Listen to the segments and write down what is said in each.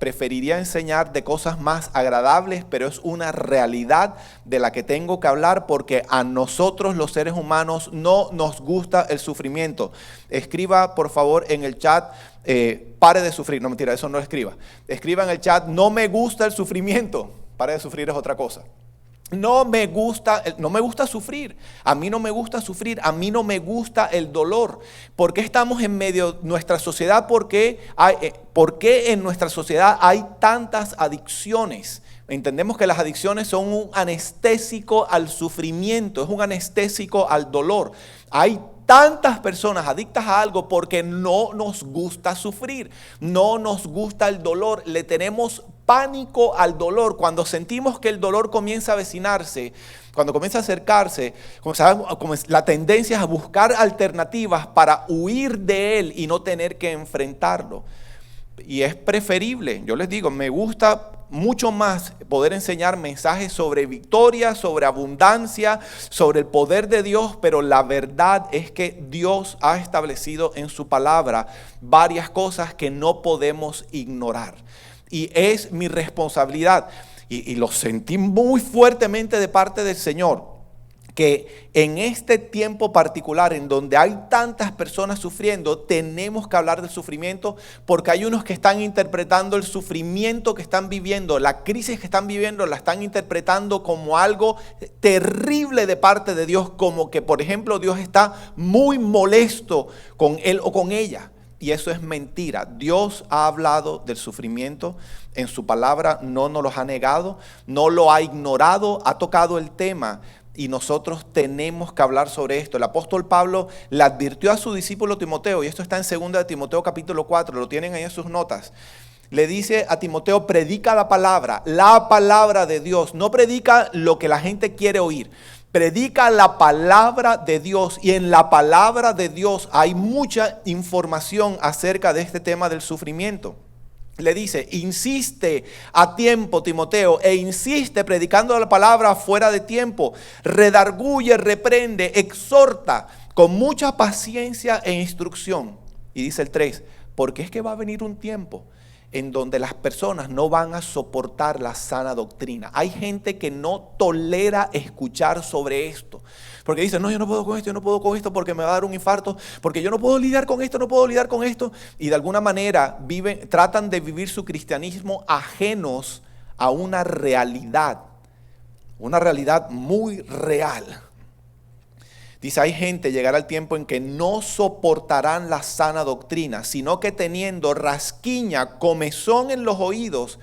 preferiría enseñar de cosas más agradables, pero es una realidad de la que tengo que hablar porque a nosotros los seres humanos no nos gusta el sufrimiento. Escriba por favor en el chat, pare de sufrir. No, mentira, eso no lo escriba. Escriba en el chat, no me gusta el sufrimiento. Pare de sufrir es otra cosa. No me gusta sufrir. A mí no me gusta sufrir. A mí no me gusta el dolor. ¿Por qué estamos en medio de nuestra sociedad? ¿Por qué en nuestra sociedad hay tantas adicciones? Entendemos que las adicciones son un anestésico al sufrimiento, es un anestésico al dolor. Hay tantas personas adictas a algo porque no nos gusta sufrir, no nos gusta el dolor, le tenemos pánico al dolor. Cuando sentimos que el dolor comienza a avecinarse, cuando comienza a acercarse, la tendencia es a buscar alternativas para huir de él y no tener que enfrentarlo. Y es preferible, yo les digo, me gusta mucho más poder enseñar mensajes sobre victoria, sobre abundancia, sobre el poder de Dios, pero la verdad es que Dios ha establecido en su palabra varias cosas que no podemos ignorar. Y es mi responsabilidad, y lo sentí muy fuertemente de parte del Señor, que en este tiempo particular en donde hay tantas personas sufriendo, tenemos que hablar del sufrimiento porque hay unos que están interpretando el sufrimiento que están viviendo, la crisis que están viviendo, la están interpretando como algo terrible de parte de Dios, como que por ejemplo Dios está muy molesto con él o con ella. Y eso es mentira. Dios ha hablado del sufrimiento en su palabra, no nos lo ha negado, no lo ha ignorado, ha tocado el tema. Y nosotros tenemos que hablar sobre esto. El apóstol Pablo le advirtió a su discípulo Timoteo, y esto está en 2 de Timoteo capítulo 4, lo tienen ahí en sus notas. Le dice a Timoteo, predica la palabra de Dios. No predica lo que la gente quiere oír. Predica la palabra de Dios, y en la palabra de Dios hay mucha información acerca de este tema del sufrimiento. Le dice, insiste a tiempo, Timoteo, e insiste predicando la palabra fuera de tiempo. Redarguye, reprende, exhorta con mucha paciencia e instrucción. Y dice el 3, porque es que va a venir un tiempo en donde las personas no van a soportar la sana doctrina. Hay gente que no tolera escuchar sobre esto. Porque dice, no, yo no puedo con esto porque me va a dar un infarto, porque yo no puedo lidiar con esto, Y de alguna manera tratan de vivir su cristianismo ajenos a una realidad muy real. Dice, hay gente, llegará el tiempo en que no soportarán la sana doctrina, sino que teniendo rasquiña, comezón en los oídos,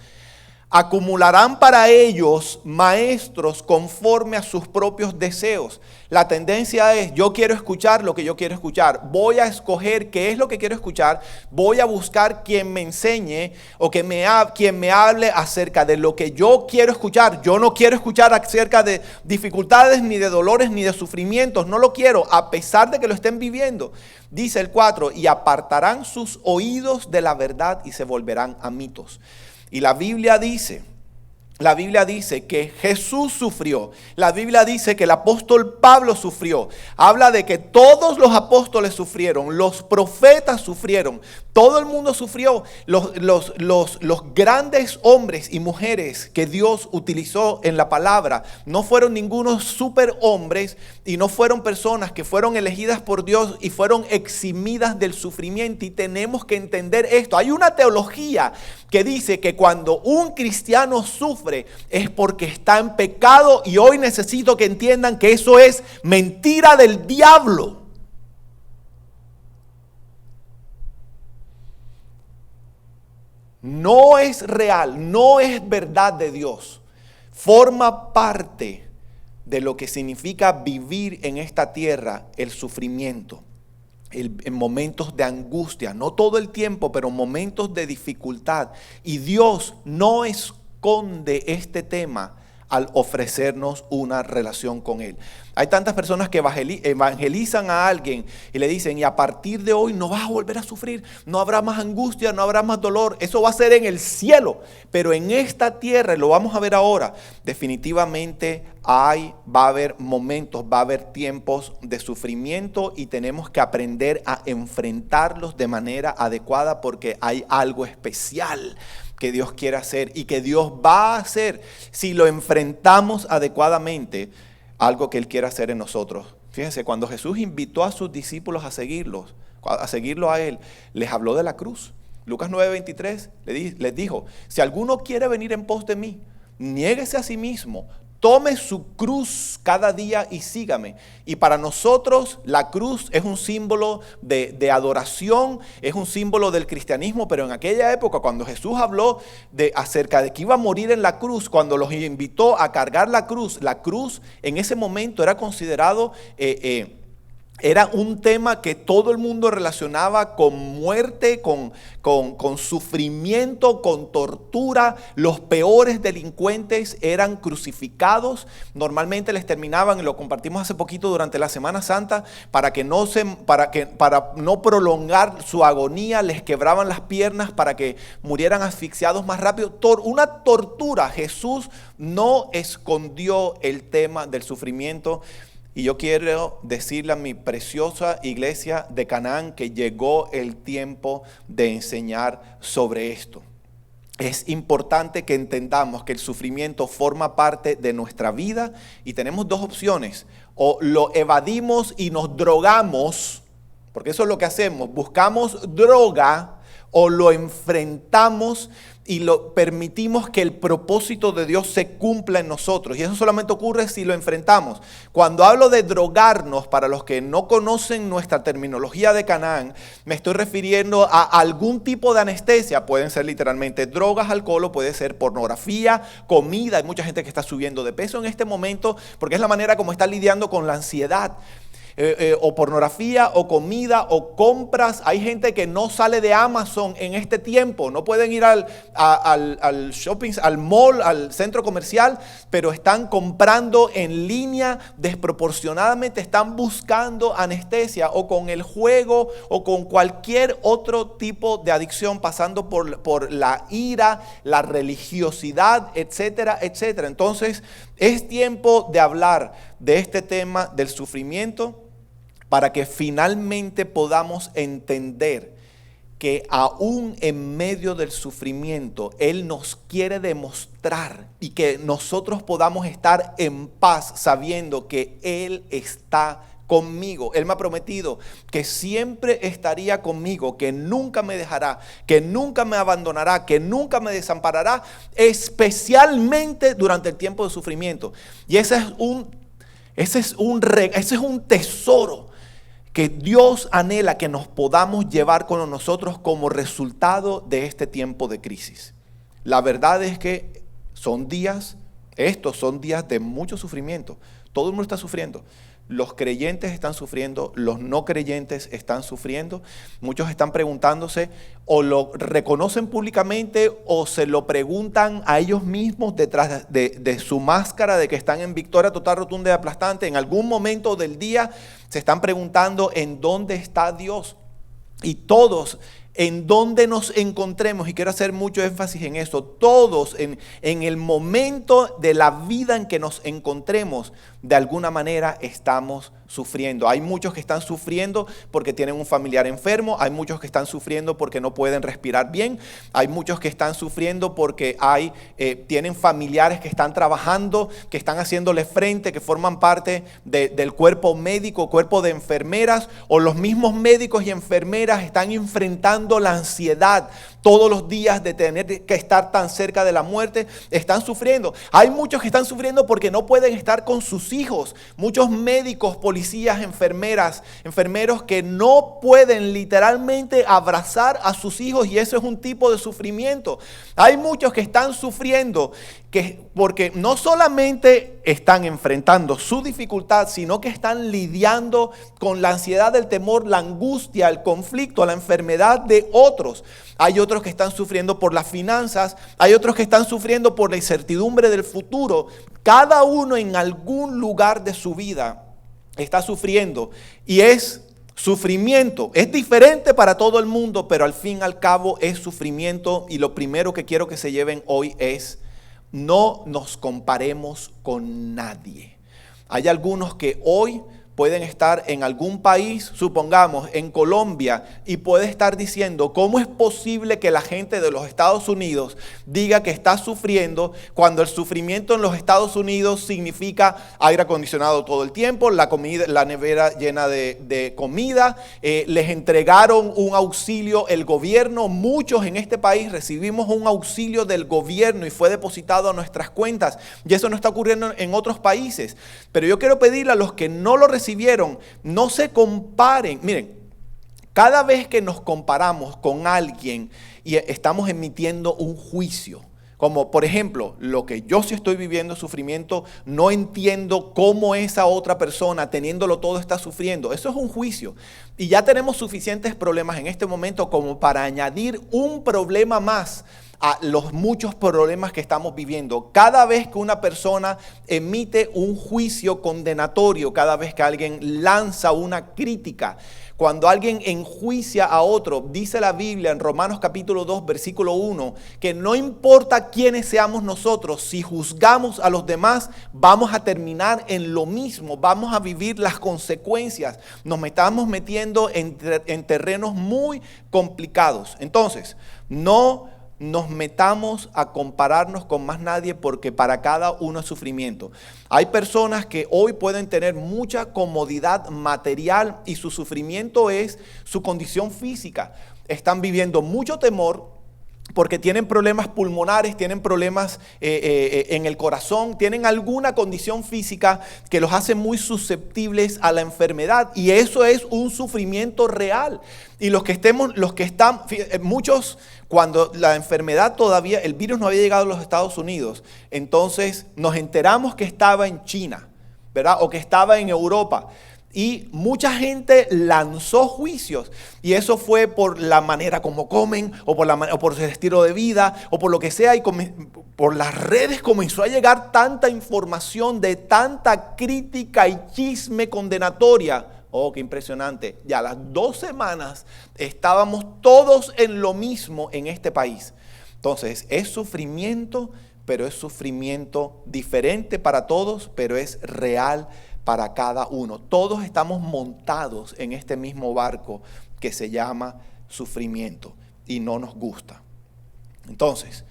acumularán para ellos maestros conforme a sus propios deseos. La tendencia es, yo quiero escuchar lo que yo quiero escuchar. Voy a escoger qué es lo que quiero escuchar. Voy a buscar quien me enseñe o quien me hable acerca de lo que yo quiero escuchar. Yo no quiero escuchar acerca de dificultades, ni de dolores, ni de sufrimientos. No lo quiero, a pesar de que lo estén viviendo. Dice el 4, y apartarán sus oídos de la verdad y se volverán a mitos. Y la Biblia dice que Jesús sufrió. La Biblia dice que el apóstol Pablo sufrió. Habla de que todos los apóstoles sufrieron, los profetas sufrieron, todo el mundo sufrió. Los grandes hombres y mujeres que Dios utilizó en la palabra no fueron ningunos superhombres y no fueron personas que fueron elegidas por Dios y fueron eximidas del sufrimiento. Y tenemos que entender esto. Hay una teología que dice que cuando un cristiano sufre es porque está en pecado, y hoy necesito que entiendan que eso es mentira del diablo. No es real, no es verdad de Dios. Forma parte de lo que significa vivir en esta tierra el sufrimiento. En momentos de angustia, no todo el tiempo, pero momentos de dificultad. Y Dios no esconde este tema al ofrecernos una relación con Él. Hay tantas personas que evangelizan a alguien y le dicen, y a partir de hoy no vas a volver a sufrir, no habrá más angustia, no habrá más dolor, eso va a ser en el cielo, pero en esta tierra, y lo vamos a ver ahora, definitivamente va a haber momentos, va a haber tiempos de sufrimiento, y tenemos que aprender a enfrentarlos de manera adecuada porque hay algo especial que Dios quiere hacer y que Dios va a hacer si lo enfrentamos adecuadamente, algo que Él quiere hacer en nosotros. Fíjense, cuando Jesús invitó a sus discípulos a seguirlo a Él, les habló de la cruz. Lucas 9:23 les dijo: si alguno quiere venir en pos de mí, niéguese a sí mismo, tome su cruz cada día y sígame. Y para nosotros la cruz es un símbolo de adoración, es un símbolo del cristianismo, pero en aquella época cuando Jesús habló acerca de que iba a morir en la cruz, cuando los invitó a cargar la cruz en ese momento era considerado... era un tema que todo el mundo relacionaba con muerte, con sufrimiento, con tortura. Los peores delincuentes eran crucificados. Normalmente les terminaban, y lo compartimos hace poquito durante la Semana Santa, para no prolongar su agonía, les quebraban las piernas para que murieran asfixiados más rápido. Una tortura. Jesús no escondió el tema del sufrimiento. Y yo quiero decirle a mi preciosa iglesia de Canaán que llegó el tiempo de enseñar sobre esto. Es importante que entendamos que el sufrimiento forma parte de nuestra vida y tenemos dos opciones: o lo evadimos y nos drogamos, porque eso es lo que hacemos, buscamos droga, o lo enfrentamos y lo permitimos que el propósito de Dios se cumpla en nosotros. Y eso solamente ocurre si lo enfrentamos. Cuando hablo de drogarnos, para los que no conocen nuestra terminología de Canaán, me estoy refiriendo a algún tipo de anestesia. Pueden ser literalmente drogas, alcohol, o puede ser pornografía, comida. Hay mucha gente que está subiendo de peso en este momento porque es la manera como está lidiando con la ansiedad. O pornografía, o comida, o compras. Hay gente que no sale de Amazon en este tiempo, no pueden ir al shopping, al mall, al centro comercial, pero están comprando en línea desproporcionadamente, están buscando anestesia, o con el juego, o con cualquier otro tipo de adicción, pasando por la ira, la religiosidad, etcétera, etcétera. Entonces, es tiempo de hablar de este tema del sufrimiento, para que finalmente podamos entender que aún en medio del sufrimiento Él nos quiere demostrar, y que nosotros podamos estar en paz sabiendo que Él está conmigo. Él me ha prometido que siempre estaría conmigo, que nunca me dejará, que nunca me abandonará, que nunca me desamparará, especialmente durante el tiempo de sufrimiento. Y ese es un tesoro que Dios anhela que nos podamos llevar con nosotros como resultado de este tiempo de crisis. La verdad es que estos son días de mucho sufrimiento. Todo el mundo está sufriendo. Los creyentes están sufriendo, los no creyentes están sufriendo. Muchos están preguntándose, o lo reconocen públicamente o se lo preguntan a ellos mismos detrás de su máscara de que están en victoria total, rotunda y aplastante. En algún momento del día se están preguntando en dónde está Dios. Y todos, en donde nos encontremos, y quiero hacer mucho énfasis en esto, todos en el momento de la vida en que nos encontremos, de alguna manera estamos sufriendo. Hay muchos que están sufriendo porque tienen un familiar enfermo, hay muchos que están sufriendo porque no pueden respirar bien, hay muchos que están sufriendo porque tienen familiares que están trabajando, que están haciéndole frente, que forman parte del cuerpo médico, cuerpo de enfermeras, o los mismos médicos y enfermeras están enfrentando la ansiedad todos los días de tener que estar tan cerca de la muerte. Están sufriendo. Hay muchos que están sufriendo porque no pueden estar con sus hijos. Muchos médicos, policías, enfermeras, enfermeros que no pueden literalmente abrazar a sus hijos, y eso es un tipo de sufrimiento. Hay muchos que están sufriendo porque no solamente están enfrentando su dificultad, sino que están lidiando con la ansiedad, el temor, la angustia, el conflicto, la enfermedad de otros. Hay otros que están sufriendo por las finanzas, hay otros que están sufriendo por la incertidumbre del futuro. Cada uno en algún lugar de su vida está sufriendo, y es sufrimiento. Es diferente para todo el mundo, pero al fin y al cabo es sufrimiento. Y lo primero que quiero que se lleven hoy es: no nos comparemos con nadie. Hay algunos que hoy pueden estar en algún país, supongamos en Colombia, y puede estar diciendo, ¿cómo es posible que la gente de los Estados Unidos diga que está sufriendo cuando el sufrimiento en los Estados Unidos significa aire acondicionado todo el tiempo, la comida, la nevera llena de comida, les entregaron un auxilio el gobierno, muchos en este país recibimos un auxilio del gobierno y fue depositado a nuestras cuentas, y eso no está ocurriendo en otros países? Pero yo quiero pedirle a los que no lo recibieron, no se comparen. Miren, cada vez que nos comparamos con alguien y estamos emitiendo un juicio, como por ejemplo, lo que yo sí estoy viviendo sufrimiento, no entiendo cómo esa otra persona teniéndolo todo está sufriendo. Eso es un juicio. Y ya tenemos suficientes problemas en este momento como para añadir un problema más a los muchos problemas que estamos viviendo. Cada vez que una persona emite un juicio condenatorio, cada vez que alguien lanza una crítica, cuando alguien enjuicia a otro, dice la Biblia en Romanos capítulo 2, versículo 1, que no importa quiénes seamos nosotros, si juzgamos a los demás, vamos a terminar en lo mismo, vamos a vivir las consecuencias. Nos estamos metiendo en terrenos muy complicados. Entonces, no nos metamos a compararnos con más nadie, porque para cada uno es sufrimiento. Hay personas que hoy pueden tener mucha comodidad material y su sufrimiento es su condición física. Están viviendo mucho temor porque tienen problemas pulmonares, tienen problemas en el corazón, tienen alguna condición física que los hace muy susceptibles a la enfermedad, y eso es un sufrimiento real. Y muchos, cuando la enfermedad todavía, el virus no había llegado a los Estados Unidos, entonces nos enteramos que estaba en China, ¿verdad? O que estaba en Europa. Y mucha gente lanzó juicios, y eso fue por la manera como comen, o por su estilo de vida, o por lo que sea, y por las redes comenzó a llegar tanta información de tanta crítica y chisme condenatoria. Oh, qué impresionante. Ya a las 2 semanas estábamos todos en lo mismo en este país. Entonces, es sufrimiento, pero es sufrimiento diferente para todos, pero es real para cada uno. Todos estamos montados en este mismo barco que se llama sufrimiento y no nos gusta. Entonces,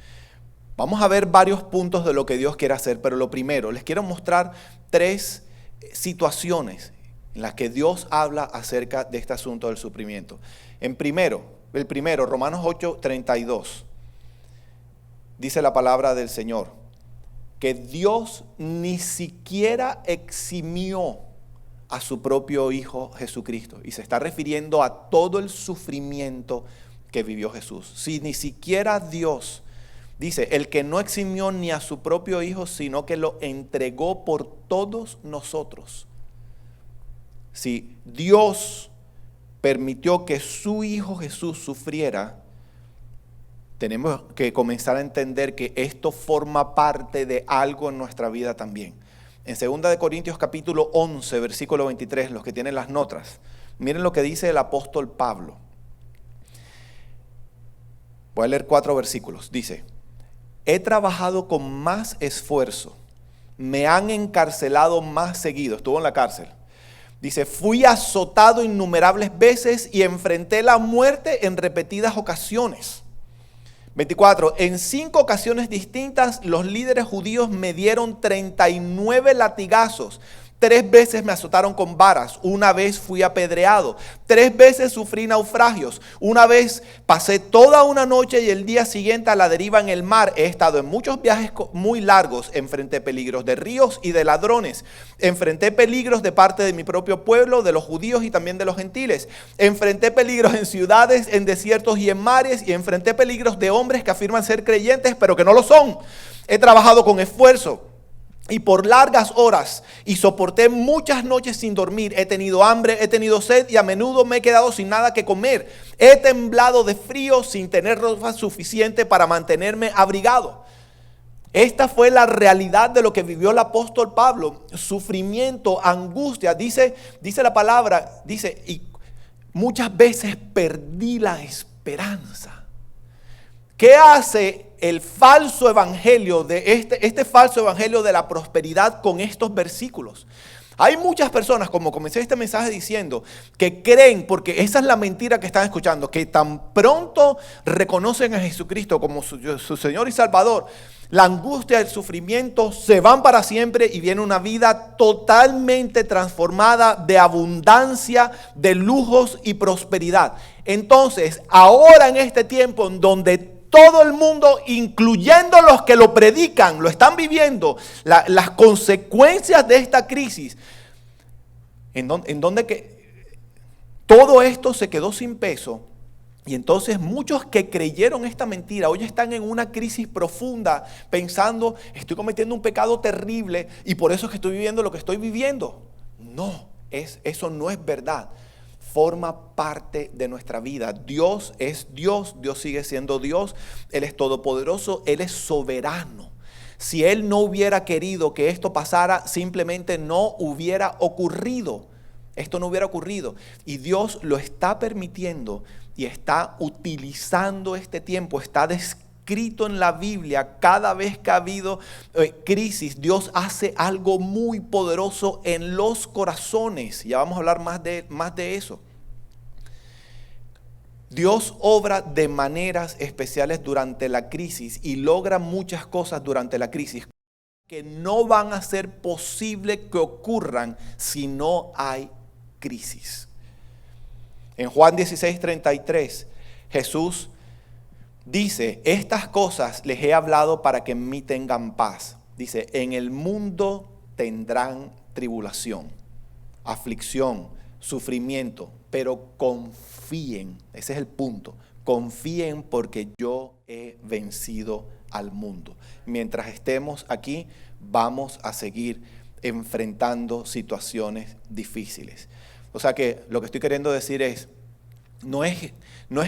vamos a ver varios puntos de lo que Dios quiere hacer, pero lo primero, les quiero mostrar 3 situaciones en las que Dios habla acerca de este asunto del sufrimiento. El primero, Romanos 8:32, dice la palabra del Señor, que Dios ni siquiera eximió a su propio Hijo Jesucristo. Y se está refiriendo a todo el sufrimiento que vivió Jesús. Si ni siquiera Dios, dice, el que no eximió ni a su propio Hijo, sino que lo entregó por todos nosotros. Si Dios permitió que su Hijo Jesús sufriera, tenemos que comenzar a entender que esto forma parte de algo en nuestra vida también. En 2 Corintios capítulo 11, versículo 23, los que tienen las notas, miren lo que dice el apóstol Pablo. Voy a leer 4 versículos. Dice, he trabajado con más esfuerzo, me han encarcelado más seguido, estuvo en la cárcel. Dice, fui azotado innumerables veces y enfrenté la muerte en repetidas ocasiones. 24. En 5 ocasiones distintas, los líderes judíos me dieron 39 latigazos. 3 veces me azotaron con varas, 1 vez fui apedreado, 3 veces sufrí naufragios, 1 vez pasé toda una noche y el día siguiente a la deriva en el mar. He estado en muchos viajes muy largos, enfrenté peligros de ríos y de ladrones, enfrenté peligros de parte de mi propio pueblo, de los judíos y también de los gentiles, enfrenté peligros en ciudades, en desiertos y en mares, y enfrenté peligros de hombres que afirman ser creyentes pero que no lo son. He trabajado con esfuerzo y por largas horas, y soporté muchas noches sin dormir. He tenido hambre, he tenido sed, y a menudo me he quedado sin nada que comer. He temblado de frío sin tener ropa suficiente para mantenerme abrigado. Esta fue la realidad de lo que vivió el apóstol Pablo. Sufrimiento, angustia. Dice la palabra, y muchas veces perdí la esperanza. ¿Qué hace el falso evangelio de este falso evangelio de la prosperidad con estos versículos? Hay muchas personas, como comencé este mensaje diciendo, que creen, porque esa es la mentira que están escuchando, que tan pronto reconocen a Jesucristo como su Señor y Salvador, la angustia, el sufrimiento se van para siempre y viene una vida totalmente transformada de abundancia, de lujos y prosperidad. Entonces, ahora en este tiempo en donde todo el mundo, incluyendo los que lo predican, lo están viviendo, las consecuencias de esta crisis, en donde que todo esto se quedó sin peso. Y entonces muchos que creyeron esta mentira hoy están en una crisis profunda pensando, estoy cometiendo un pecado terrible y por eso es que estoy viviendo lo que estoy viviendo. No, eso no es verdad. Forma parte de nuestra vida. Dios es Dios, Dios sigue siendo Dios, Él es todopoderoso, Él es soberano. Si Él no hubiera querido que esto pasara, simplemente no hubiera ocurrido. Esto no hubiera ocurrido. Y Dios lo está permitiendo y está utilizando este tiempo, está descrito en la Biblia. Cada vez que ha habido crisis, Dios hace algo muy poderoso en los corazones. Ya vamos a hablar más de eso. Dios obra de maneras especiales durante la crisis y logra muchas cosas durante la crisis que no van a ser posible que ocurran si no hay crisis. En Juan 16:33, Jesús dice, estas cosas les he hablado para que en mí tengan paz. Dice, en el mundo tendrán tribulación, aflicción, sufrimiento, pero confíen, ese es el punto, confíen porque yo he vencido al mundo. Mientras estemos aquí, vamos a seguir enfrentando situaciones difíciles. O sea que lo que estoy queriendo decir es, no es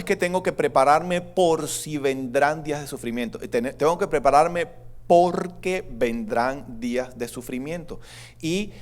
que tengo que prepararme por si vendrán días de sufrimiento. Tengo que prepararme porque vendrán días de sufrimiento. Y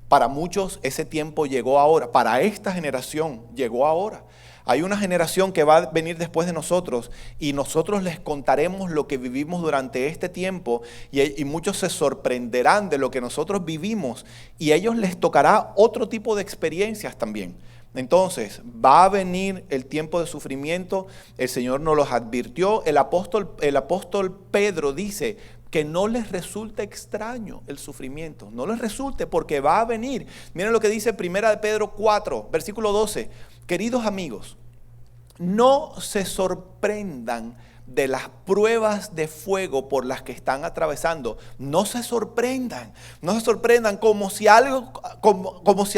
para muchos ese tiempo llegó ahora. Para esta generación llegó ahora. Hay una generación que va a venir después de nosotros y nosotros les contaremos lo que vivimos durante este tiempo y muchos se sorprenderán de lo que nosotros vivimos y a ellos les tocará otro tipo de experiencias también. Entonces, va a venir el tiempo de sufrimiento, el Señor nos los advirtió, el apóstol Pedro dice que no les resulte extraño el sufrimiento, no les resulte porque va a venir. Miren lo que dice 1 Pedro 4, versículo 12. Queridos amigos, no se sorprendan de las pruebas de fuego por las que están atravesando. No se sorprendan como si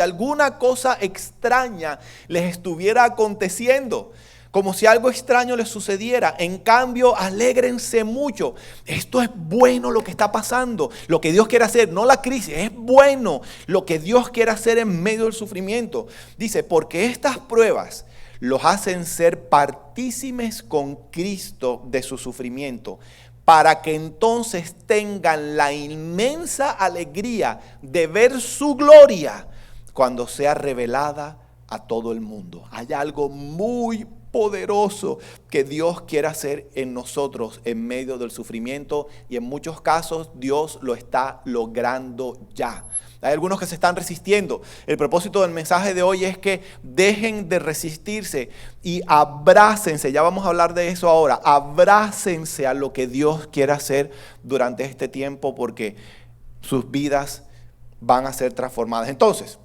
alguna cosa extraña les estuviera aconteciendo, como si algo extraño les sucediera. En cambio, alégrense mucho. Esto es bueno lo que está pasando, lo que Dios quiere hacer, no la crisis, es bueno lo que Dios quiere hacer en medio del sufrimiento. Dice, porque estas pruebas los hacen ser partícipes con Cristo de su sufrimiento, para que entonces tengan la inmensa alegría de ver su gloria cuando sea revelada a todo el mundo. Hay algo muy poderoso que Dios quiere hacer en nosotros en medio del sufrimiento y en muchos casos Dios lo está logrando ya. Hay algunos que se están resistiendo. El propósito del mensaje de hoy es que dejen de resistirse y abrácense. Ya vamos a hablar de eso ahora. Abrácense a lo que Dios quiere hacer durante este tiempo porque sus vidas van a ser transformadas. Entonces,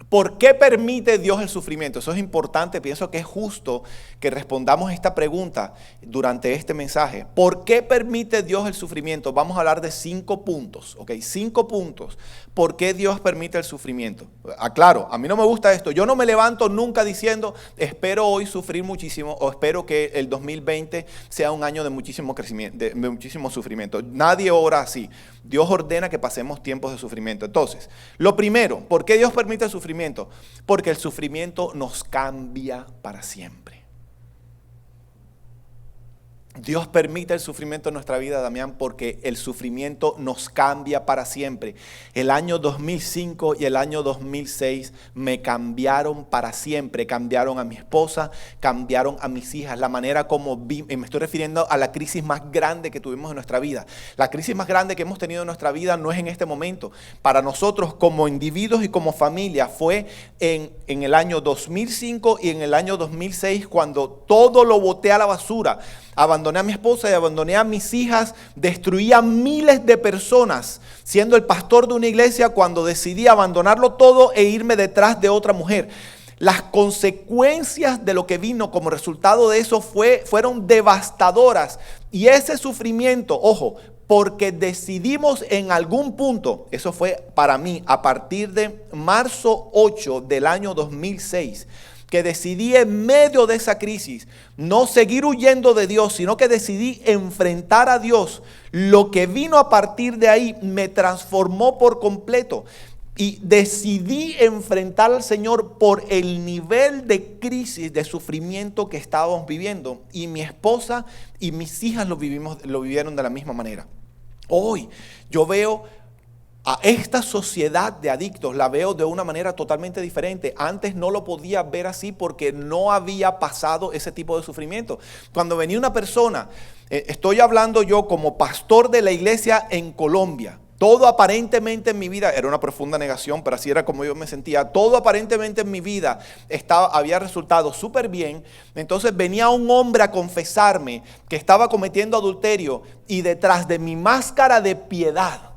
¿por qué permite Dios el sufrimiento? Eso es importante, pienso que es justo que respondamos esta pregunta durante este mensaje. ¿Por qué permite Dios el sufrimiento? Vamos a hablar de 5 puntos, ¿ok? 5 puntos. ¿Por qué Dios permite el sufrimiento? Aclaro, a mí no me gusta esto. Yo no me levanto nunca diciendo, espero hoy sufrir muchísimo o espero que el 2020 sea un año de muchísimo crecimiento, de muchísimo sufrimiento. Nadie ora así. Dios ordena que pasemos tiempos de sufrimiento. Entonces, lo primero, ¿por qué Dios permite el sufrimiento? Porque el sufrimiento nos cambia para siempre. Dios permite el sufrimiento en nuestra vida, Damián, porque el sufrimiento nos cambia para siempre. El año 2005 y el año 2006 me cambiaron para siempre. Cambiaron a mi esposa, cambiaron a mis hijas. La manera como me estoy refiriendo a la crisis más grande que tuvimos en nuestra vida. La crisis más grande que hemos tenido en nuestra vida no es en este momento. Para nosotros como individuos y como familia fue en el año 2005 y en el año 2006 cuando todo lo boté a la basura. Abandoné a mi esposa y abandoné a mis hijas, destruí a miles de personas, siendo el pastor de una iglesia cuando decidí abandonarlo todo e irme detrás de otra mujer. Las consecuencias de lo que vino como resultado de eso fueron devastadoras. Y ese sufrimiento, ojo, porque decidimos en algún punto, eso fue para mí a partir de marzo 8 del año 2006, que decidí en medio de esa crisis no seguir huyendo de Dios, sino que decidí enfrentar a Dios. Lo que vino a partir de ahí me transformó por completo y decidí enfrentar al Señor por el nivel de crisis, de sufrimiento que estábamos viviendo. Y mi esposa y mis hijas lo vivieron de la misma manera. Hoy yo veo a esta sociedad de adictos, la veo de una manera totalmente diferente. Antes no lo podía ver así porque no había pasado ese tipo de sufrimiento. Cuando venía una persona, estoy hablando yo como pastor de la iglesia en Colombia, todo aparentemente en mi vida, era una profunda negación, pero así era como yo me sentía, todo aparentemente en mi vida había resultado súper bien. Entonces venía un hombre a confesarme que estaba cometiendo adulterio y detrás de mi máscara de piedad,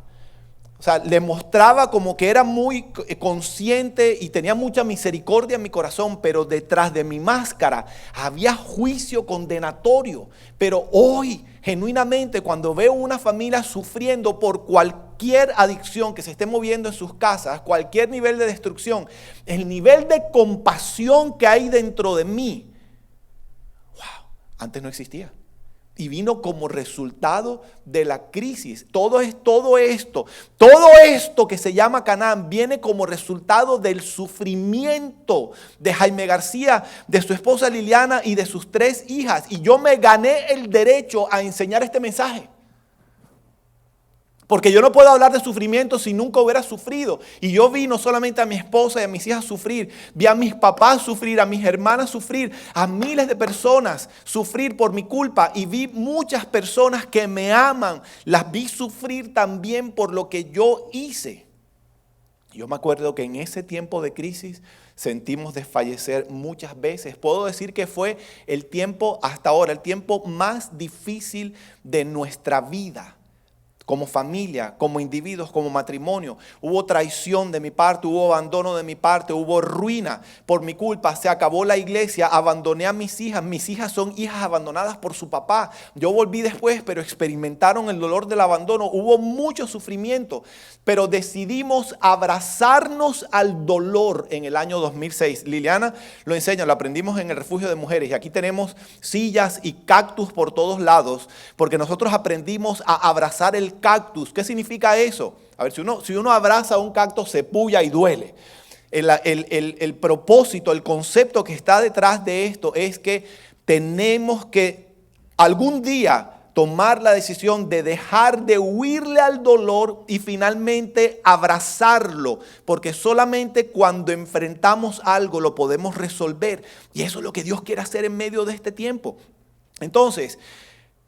o sea, le mostraba como que era muy consciente y tenía mucha misericordia en mi corazón, pero detrás de mi máscara había juicio condenatorio. Pero hoy, genuinamente, cuando veo una familia sufriendo por cualquier adicción que se esté moviendo en sus casas, cualquier nivel de destrucción, el nivel de compasión que hay dentro de mí, wow, antes no existía. Y vino como resultado de la crisis. Todo esto que se llama Canaán viene como resultado del sufrimiento de Jaime García, de su esposa Liliana y de sus 3 hijas. Y yo me gané el derecho a enseñar este mensaje. Porque yo no puedo hablar de sufrimiento si nunca hubiera sufrido. Y yo vi no solamente a mi esposa y a mis hijas sufrir, vi a mis papás sufrir, a mis hermanas sufrir, a miles de personas sufrir por mi culpa. Y vi muchas personas que me aman, las vi sufrir también por lo que yo hice. Yo me acuerdo que en ese tiempo de crisis sentimos desfallecer muchas veces. Puedo decir que fue el tiempo hasta ahora, el tiempo más difícil de nuestra vida. Como familia, como individuos, como matrimonio. Hubo traición de mi parte, hubo abandono de mi parte, hubo ruina por mi culpa. Se acabó la iglesia, abandoné a mis hijas. Mis hijas son hijas abandonadas por su papá. Yo volví después, pero experimentaron el dolor del abandono. Hubo mucho sufrimiento, pero decidimos abrazarnos al dolor en el año 2006. Liliana lo enseña, lo aprendimos en el refugio de mujeres. Y aquí tenemos sillas y cactus por todos lados, porque nosotros aprendimos a abrazar el cactus. ¿Qué significa eso? A ver, si uno abraza un cactus se puya y duele. El propósito, el concepto que está detrás de esto es que tenemos que algún día tomar la decisión de dejar de huirle al dolor y finalmente abrazarlo, porque solamente cuando enfrentamos algo lo podemos resolver. Y eso es lo que Dios quiere hacer en medio de este tiempo. Entonces,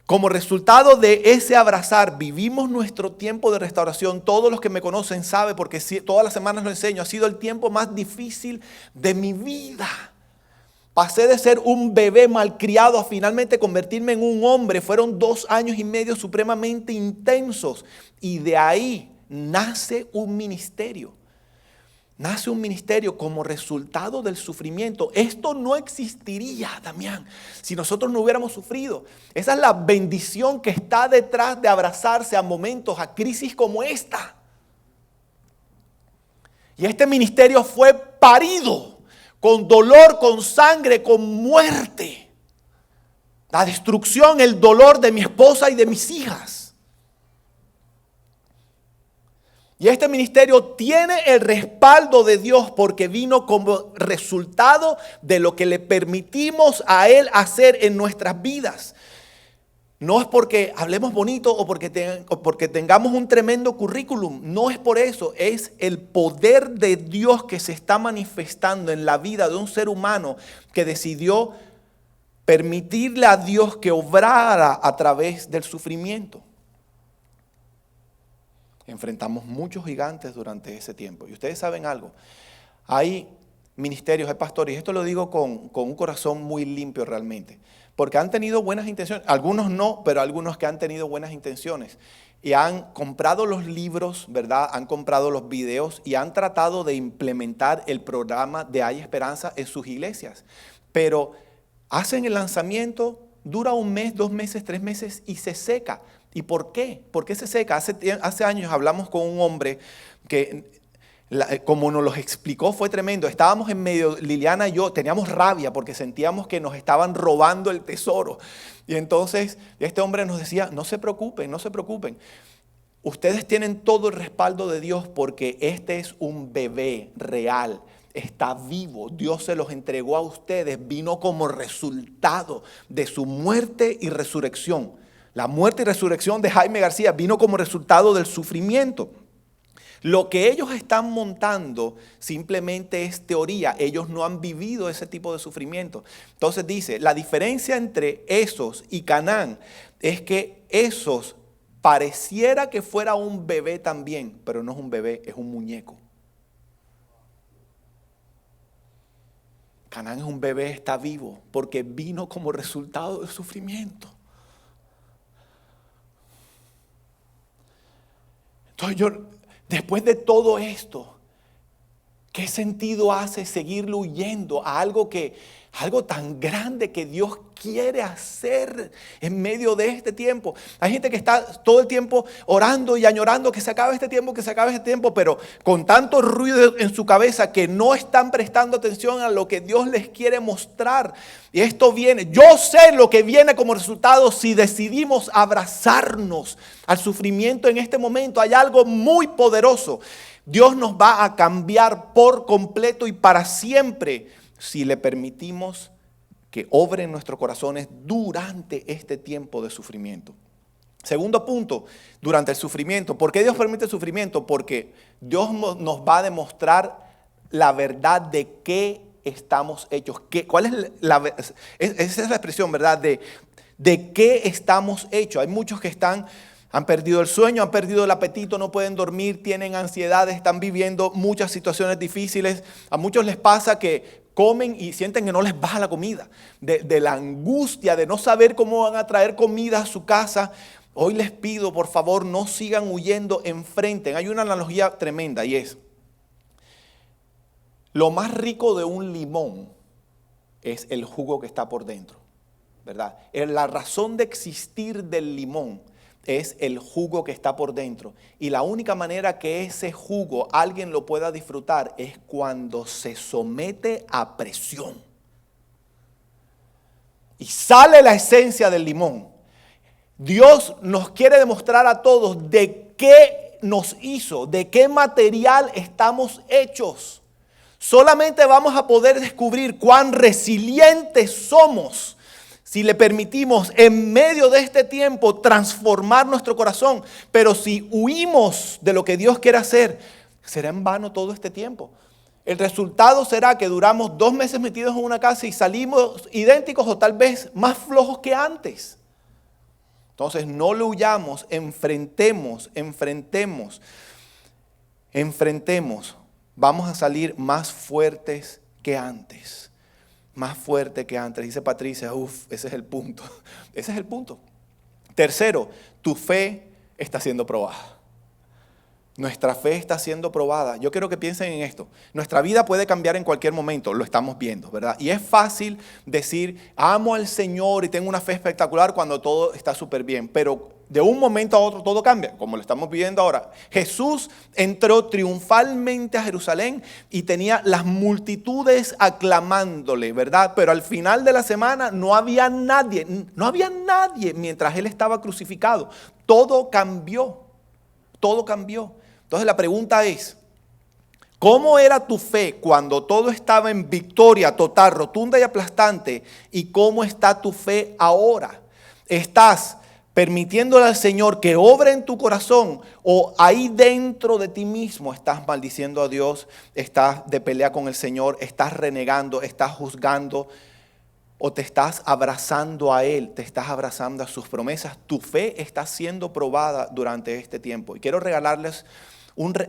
como resultado de ese abrazar, vivimos nuestro tiempo de restauración. Todos los que me conocen saben, porque todas las semanas lo enseño, ha sido el tiempo más difícil de mi vida. Pasé de ser un bebé malcriado a finalmente convertirme en un hombre. Fueron 2 años y medio supremamente intensos. Y de ahí nace un ministerio. Nace un ministerio como resultado del sufrimiento. Esto no existiría, Damián, si nosotros no hubiéramos sufrido. Esa es la bendición que está detrás de abrazarse a momentos, a crisis como esta. Y este ministerio fue parido con dolor, con sangre, con muerte. La destrucción, el dolor de mi esposa y de mis hijas. Y este ministerio tiene el respaldo de Dios porque vino como resultado de lo que le permitimos a Él hacer en nuestras vidas. No es porque hablemos bonito o porque tengamos un tremendo currículum. No es por eso. Es el poder de Dios que se está manifestando en la vida de un ser humano que decidió permitirle a Dios que obrara a través del sufrimiento. Enfrentamos muchos gigantes durante ese tiempo. Y ustedes saben algo. Hay ministerios, hay pastores, y esto lo digo con un corazón muy limpio realmente. Porque han tenido buenas intenciones, algunos no, pero algunos que han tenido buenas intenciones. Y han comprado los libros, ¿verdad? Han comprado los videos y han tratado de implementar el programa de Hay Esperanza en sus iglesias. Pero hacen el lanzamiento, dura 1 mes, 2 meses, 3 meses y se seca. ¿Y por qué? ¿Por qué se seca? Hace años hablamos con un hombre que, como nos lo explicó, fue tremendo. Estábamos en medio, Liliana y yo, teníamos rabia porque sentíamos que nos estaban robando el tesoro. Y entonces este hombre nos decía, no se preocupen, no se preocupen. Ustedes tienen todo el respaldo de Dios porque este es un bebé real. Está vivo, Dios se los entregó a ustedes, vino como resultado de su muerte y resurrección. La muerte y resurrección de Jaime García vino como resultado del sufrimiento. Lo que ellos están montando simplemente es teoría. Ellos no han vivido ese tipo de sufrimiento. Entonces dice, la diferencia entre esos y Canaán es que esos pareciera que fuera un bebé también, pero no es un bebé, es un muñeco. Canaán es un bebé, está vivo, porque vino como resultado del sufrimiento. Entonces después de todo esto, ¿qué sentido hace seguirle huyendo a algo tan grande que Dios quiere hacer en medio de este tiempo? Hay gente que está todo el tiempo orando y añorando que se acabe este tiempo, pero con tanto ruido en su cabeza que no están prestando atención a lo que Dios les quiere mostrar. Y esto viene, yo sé lo que viene como resultado si decidimos abrazarnos al sufrimiento en este momento. Hay algo muy poderoso. Dios nos va a cambiar por completo y para siempre si le permitimos que obre en nuestros corazones durante este tiempo de sufrimiento. Segundo punto, durante el sufrimiento. ¿Por qué Dios permite el sufrimiento? Porque Dios nos va a demostrar la verdad de qué estamos hechos. Esa es la expresión, ¿verdad? De qué estamos hechos. Hay muchos que han perdido el sueño, han perdido el apetito, no pueden dormir, tienen ansiedad, están viviendo muchas situaciones difíciles. A muchos les pasa que comen y sienten que no les baja la comida, de la angustia de no saber cómo van a traer comida a su casa. Hoy les pido, por favor, no sigan huyendo, enfrenten. Hay una analogía tremenda y es, lo más rico de un limón es el jugo que está por dentro, ¿verdad? La razón de existir del limón es el jugo que está por dentro. Y la única manera que ese jugo alguien lo pueda disfrutar es cuando se somete a presión. Y sale la esencia del limón. Dios nos quiere demostrar a todos de qué nos hizo, de qué material estamos hechos. Solamente vamos a poder descubrir cuán resilientes somos si le permitimos en medio de este tiempo transformar nuestro corazón. Pero si huimos de lo que Dios quiere hacer, será en vano todo este tiempo. El resultado será que duramos 2 meses metidos en una casa y salimos idénticos o tal vez más flojos que antes. Entonces no lo huyamos, enfrentemos. Vamos a salir más fuertes que antes. Más fuerte que antes. Dice Patricia, ese es el punto. Ese es el punto. Tercero, tu fe está siendo probada. Nuestra fe está siendo probada. Yo quiero que piensen en esto. Nuestra vida puede cambiar en cualquier momento, lo estamos viendo, ¿verdad? Y es fácil decir, amo al Señor y tengo una fe espectacular cuando todo está súper bien. Pero de un momento a otro todo cambia, como lo estamos viviendo ahora. Jesús entró triunfalmente a Jerusalén y tenía las multitudes aclamándole, ¿verdad? Pero al final de la semana no había nadie mientras Él estaba crucificado. Todo cambió. Entonces la pregunta es, ¿cómo era tu fe cuando todo estaba en victoria total, rotunda y aplastante? ¿Y cómo está tu fe ahora? ¿Estás permitiéndole al Señor que obre en tu corazón, o ahí dentro de ti mismo estás maldiciendo a Dios, estás de pelea con el Señor, estás renegando, estás juzgando, o te estás abrazando a Él, te estás abrazando a sus promesas. Tu fe está siendo probada durante este tiempo. Y quiero regalarles,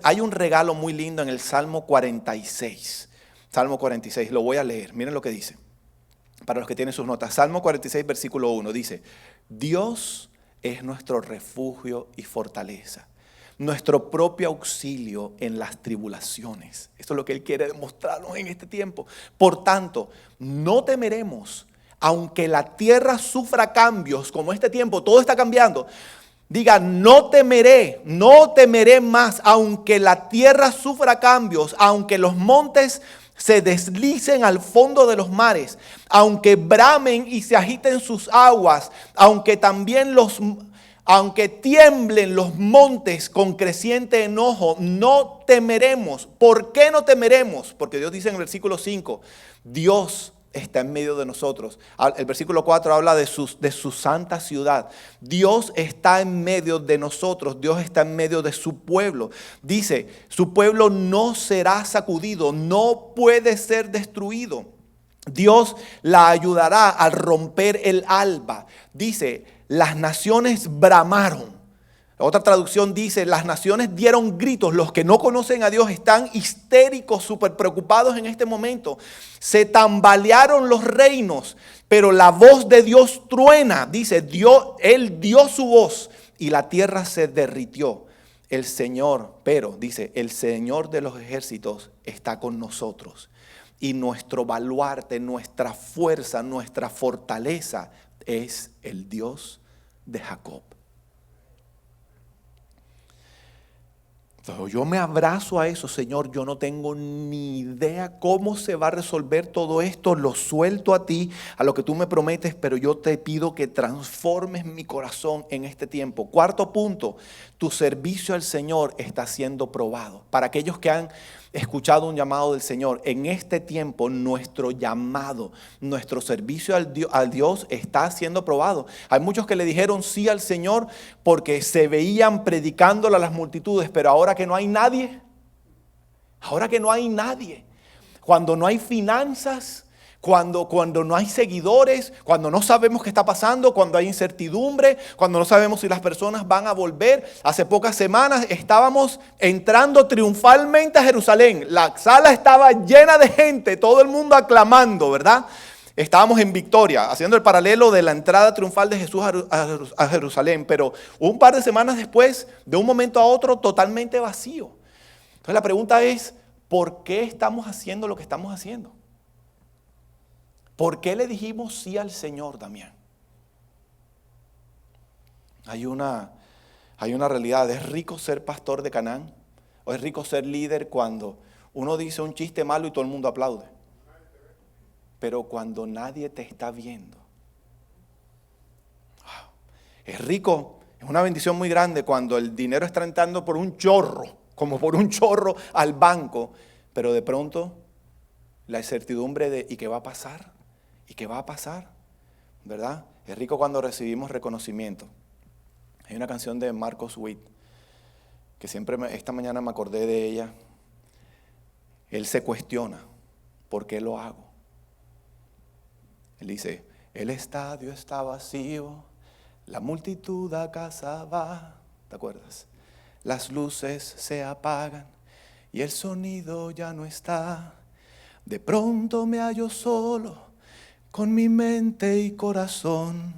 hay un regalo muy lindo en el Salmo 46. Salmo 46, lo voy a leer. Miren lo que dice. Para los que tienen sus notas. Salmo 46, versículo 1 dice: Dios es nuestro refugio y fortaleza, nuestro propio auxilio en las tribulaciones. Esto es lo que Él quiere demostrarnos en este tiempo. Por tanto, no temeremos, aunque la tierra sufra cambios, como este tiempo, todo está cambiando. Diga, no temeré más, aunque la tierra sufra cambios, aunque los montes se deslicen al fondo de los mares, aunque bramen y se agiten sus aguas, aunque tiemblen los montes con creciente enojo, no temeremos. ¿Por qué no temeremos? Porque Dios dice en el versículo 5, Dios está en medio de nosotros. El versículo 4 habla de su santa ciudad. Dios está en medio de nosotros. Dios está en medio de su pueblo. Dice, su pueblo no será sacudido, no puede ser destruido. Dios la ayudará al romper el alba. Dice, las naciones bramaron. Otra traducción dice, las naciones dieron gritos. Los que no conocen a Dios están histéricos, súper preocupados en este momento. Se tambalearon los reinos, pero la voz de Dios truena. Dice, Él dio su voz y la tierra se derritió. El Señor de los ejércitos está con nosotros. Y nuestro baluarte, nuestra fuerza, nuestra fortaleza es el Dios de Jacob. Entonces, yo me abrazo a eso, Señor. Yo no tengo ni idea cómo se va a resolver todo esto. Lo suelto a ti, a lo que tú me prometes, pero yo te pido que transformes mi corazón en este tiempo. Cuarto punto, tu servicio al Señor está siendo probado. Para aquellos que han escuchado un llamado del Señor, en este tiempo nuestro llamado, nuestro servicio al Dios está siendo probado. Hay muchos que le dijeron sí al Señor porque se veían predicándole a las multitudes, pero ahora que no hay nadie, cuando no hay finanzas, cuando no hay seguidores, cuando no sabemos qué está pasando, cuando hay incertidumbre, cuando no sabemos si las personas van a volver. Hace pocas semanas estábamos entrando triunfalmente a Jerusalén. La sala estaba llena de gente, todo el mundo aclamando, ¿verdad? Estábamos en victoria, haciendo el paralelo de la entrada triunfal de Jesús a Jerusalén, pero un par de semanas después, de un momento a otro, totalmente vacío. Entonces la pregunta es, ¿por qué estamos haciendo lo que estamos haciendo? ¿Por qué le dijimos sí al Señor, Damián? Hay una realidad. ¿Es rico ser pastor de Canaán? ¿O es rico ser líder cuando uno dice un chiste malo y todo el mundo aplaude? Pero cuando nadie te está viendo. Es rico, es una bendición muy grande cuando el dinero está entrando por un chorro, como por un chorro al banco, pero de pronto la incertidumbre de ¿y qué va a pasar? ¿Y qué va a pasar? ¿Verdad? Es rico cuando recibimos reconocimiento. Hay una canción de Marcos Witt que siempre esta mañana me acordé de ella. Él se cuestiona, ¿por qué lo hago? Él dice, el estadio está vacío, la multitud a casa va. ¿Te acuerdas? Las luces se apagan y el sonido ya no está. De pronto me hallo solo, con mi mente y corazón,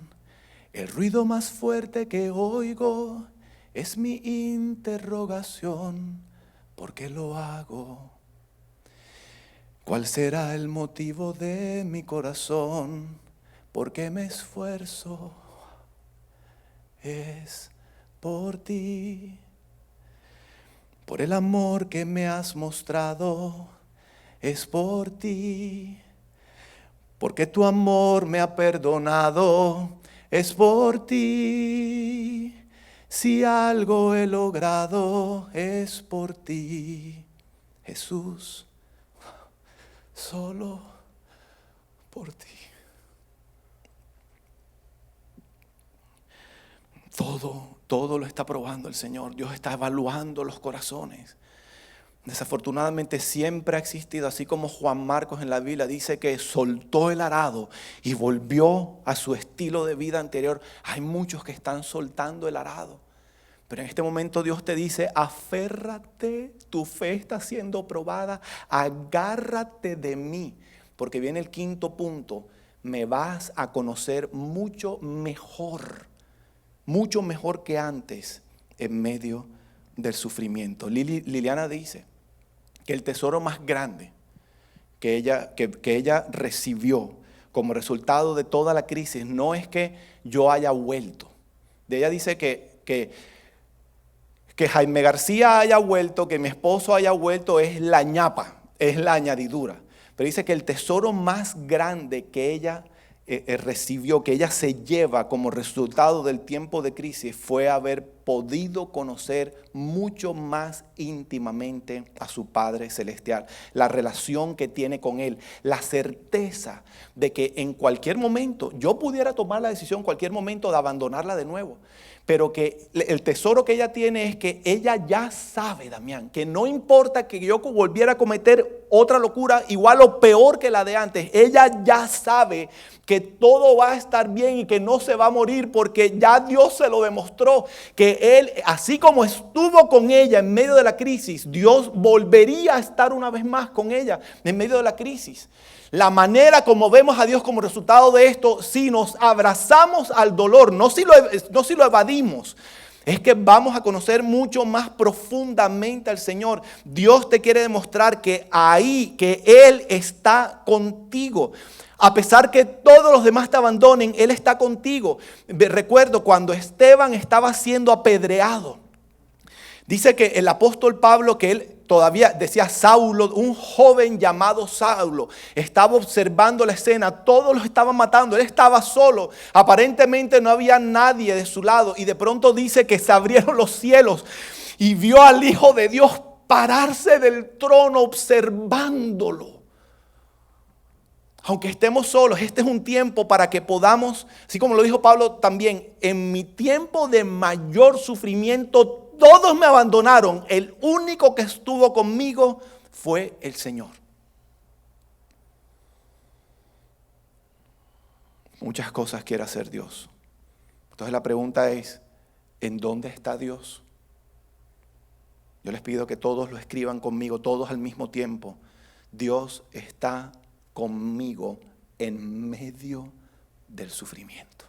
el ruido más fuerte que oigo es mi interrogación. ¿Por qué lo hago? ¿Cuál será el motivo de mi corazón? ¿Por qué me esfuerzo? Es por ti, por el amor que me has mostrado, es por ti. Porque tu amor me ha perdonado, es por ti. Si algo he logrado, es por ti, Jesús, solo por ti. Todo lo está probando el Señor. Dios está evaluando los corazones. Desafortunadamente siempre ha existido, así como Juan Marcos en la Biblia dice que soltó el arado y volvió a su estilo de vida anterior. Hay muchos que están soltando el arado. Pero en este momento Dios te dice, aférrate, tu fe está siendo probada, agárrate de mí. Porque viene el quinto punto, me vas a conocer mucho mejor que antes en medio del sufrimiento. Liliana dice que el tesoro más grande que ella recibió como resultado de toda la crisis no es que yo haya vuelto. Ella dice que Jaime García haya vuelto, que mi esposo haya vuelto es la ñapa, es la añadidura. Pero dice que el tesoro más grande que ella recibió, que ella se lleva como resultado del tiempo de crisis, fue haber podido conocer mucho más íntimamente a su Padre Celestial, la relación que tiene con Él, la certeza de que en cualquier momento yo pudiera tomar la decisión, en cualquier momento, de abandonarla de nuevo. Pero que el tesoro que ella tiene es que ella ya sabe, Damián, que no importa que yo volviera a cometer otra locura igual o peor que la de antes, ella ya sabe que todo va a estar bien y que no se va a morir, porque ya Dios se lo demostró, que Él, así como estuvo con ella en medio de la crisis, Dios volvería a estar una vez más con ella en medio de la crisis. La manera como vemos a Dios como resultado de esto, si nos abrazamos al dolor, no si lo evadimos, es que vamos a conocer mucho más profundamente al Señor. Dios te quiere demostrar que que Él está contigo. A pesar que todos los demás te abandonen, Él está contigo. Recuerdo cuando Esteban estaba siendo apedreado. Dice que el apóstol Pablo, que él todavía decía Saulo, un joven llamado Saulo, estaba observando la escena, todos los estaban matando, él estaba solo, aparentemente no había nadie de su lado, y de pronto dice que se abrieron los cielos y vio al Hijo de Dios pararse del trono observándolo. Aunque estemos solos, este es un tiempo para que podamos, así como lo dijo Pablo también, en mi tiempo de mayor sufrimiento, todos me abandonaron. El único que estuvo conmigo fue el Señor. Muchas cosas quiere hacer Dios. Entonces la pregunta es, ¿en dónde está Dios? Yo les pido que todos lo escriban conmigo, todos al mismo tiempo. Dios está conmigo en medio del sufrimiento.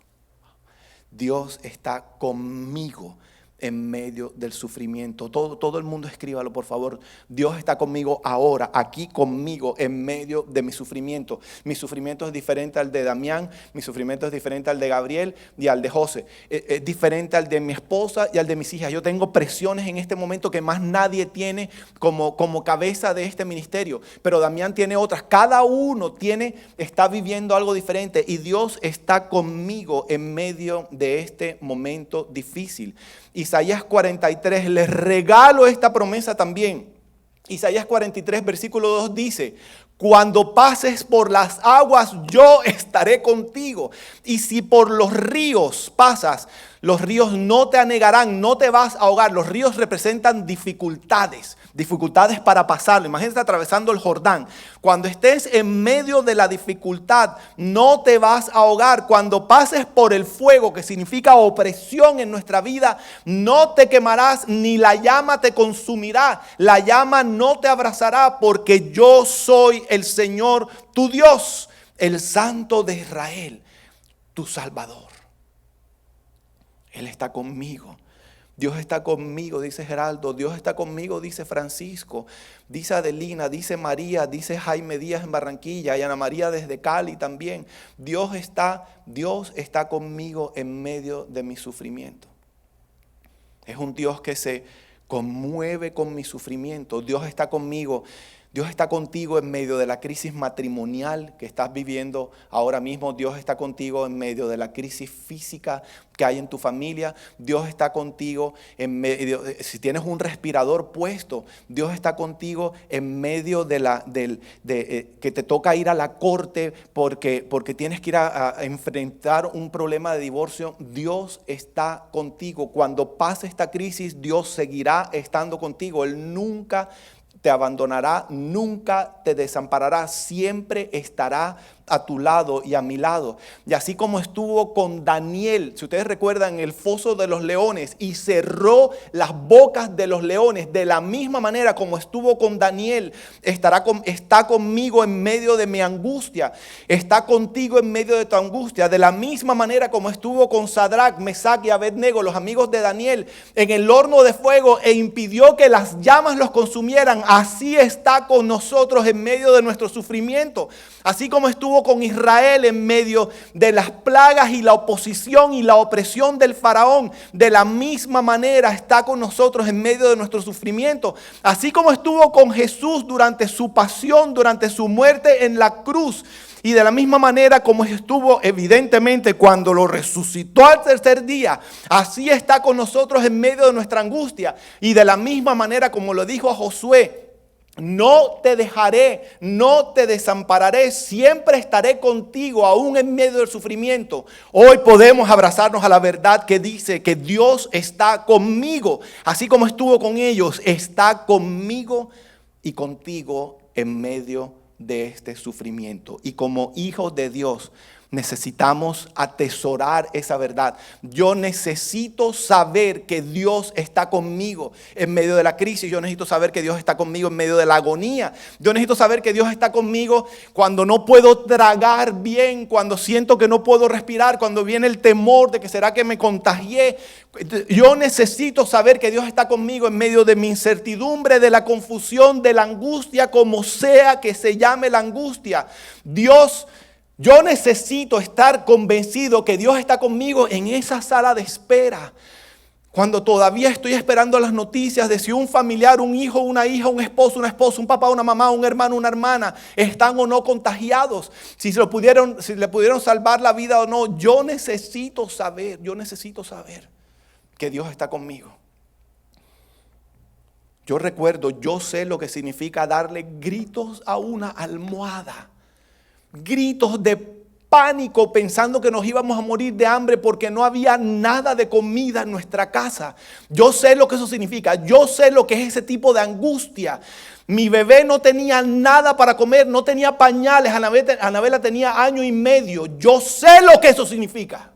Dios está conmigo en medio del sufrimiento. Todo el mundo escríbalo, por favor. Dios está conmigo ahora, aquí conmigo, en medio de mi sufrimiento. Mi sufrimiento es diferente al de Damián, mi sufrimiento es diferente al de Gabriel y al de José. Es diferente al de mi esposa y al de mis hijas. Yo tengo presiones en este momento que más nadie tiene como cabeza de este ministerio. Pero Damián tiene otras. Cada uno está viviendo algo diferente, y Dios está conmigo en medio de este momento difícil. Isaías 43, les regalo esta promesa también. Isaías 43, versículo 2 dice, cuando pases por las aguas, yo estaré contigo. Y si por los ríos pasas, los ríos no te anegarán, no te vas a ahogar. Los ríos representan dificultades para pasarlo. Imagínate atravesando el Jordán. Cuando estés en medio de la dificultad, no te vas a ahogar. Cuando pases por el fuego, que significa opresión en nuestra vida, no te quemarás, ni la llama te consumirá. La llama no te abrazará, porque yo soy el Señor, tu Dios, el Santo de Israel, tu Salvador. Él está conmigo. Dios está conmigo, dice Geraldo. Dios está conmigo, dice Francisco. Dice Adelina, dice María, dice Jaime Díaz en Barranquilla y Ana María desde Cali también. Dios está conmigo en medio de mi sufrimiento. Es un Dios que se conmueve con mi sufrimiento. Dios está conmigo. Dios está contigo en medio de la crisis matrimonial que estás viviendo ahora mismo. Dios está contigo en medio de la crisis física que hay en tu familia. Dios está contigo en medio, si tienes un respirador puesto, Dios está contigo en medio de que te toca ir a la corte porque tienes que ir a enfrentar un problema de divorcio. Dios está contigo. Cuando pase esta crisis, Dios seguirá estando contigo. Él nunca te abandonará, nunca te desamparará, siempre estará a tu lado y a mi lado. Y así como estuvo con Daniel, si ustedes recuerdan, el foso de los leones y cerró las bocas de los leones, de la misma manera como estuvo con Daniel, está conmigo en medio de mi angustia, está contigo en medio de tu angustia, de la misma manera como estuvo con Sadrach, Mesach y Abednego, los amigos de Daniel, en el horno de fuego e impidió que las llamas los consumieran. Así está con nosotros en medio de nuestro sufrimiento. Así como estuvo con Israel en medio de las plagas y la oposición y la opresión del faraón, de la misma manera está con nosotros en medio de nuestro sufrimiento. Así como estuvo con Jesús durante su pasión, durante su muerte en la cruz. Y de la misma manera como estuvo evidentemente cuando lo resucitó al tercer día, así está con nosotros en medio de nuestra angustia. Y de la misma manera como lo dijo a Josué: no te dejaré, no te desampararé, siempre estaré contigo, aún en medio del sufrimiento. Hoy podemos abrazarnos a la verdad que dice que Dios está conmigo, así como estuvo con ellos, está conmigo y contigo en medio de este sufrimiento. Y como hijos de Dios, necesitamos atesorar esa verdad. Yo necesito saber que Dios está conmigo en medio de la crisis. Yo necesito saber que Dios está conmigo en medio de la agonía. Yo necesito saber que Dios está conmigo cuando no puedo tragar bien, cuando siento que no puedo respirar, cuando viene el temor de que será que me contagié. Yo necesito saber que Dios está conmigo en medio de mi incertidumbre, de la confusión, de la angustia, como sea que se llame la angustia. Yo necesito estar convencido que Dios está conmigo en esa sala de espera. Cuando todavía estoy esperando las noticias de si un familiar, un hijo, una hija, un esposo, una esposa, un papá, una mamá, un hermano, una hermana están o no contagiados, si le pudieron salvar la vida o no. Yo necesito saber que Dios está conmigo. Yo sé lo que significa darle gritos a una almohada. Gritos de pánico pensando que nos íbamos a morir de hambre porque no había nada de comida en nuestra casa. Yo sé lo que eso significa. Yo sé lo que es ese tipo de angustia. Mi bebé no tenía nada para comer, no tenía pañales. Anabela tenía 1 año y medio. Yo sé lo que eso significa.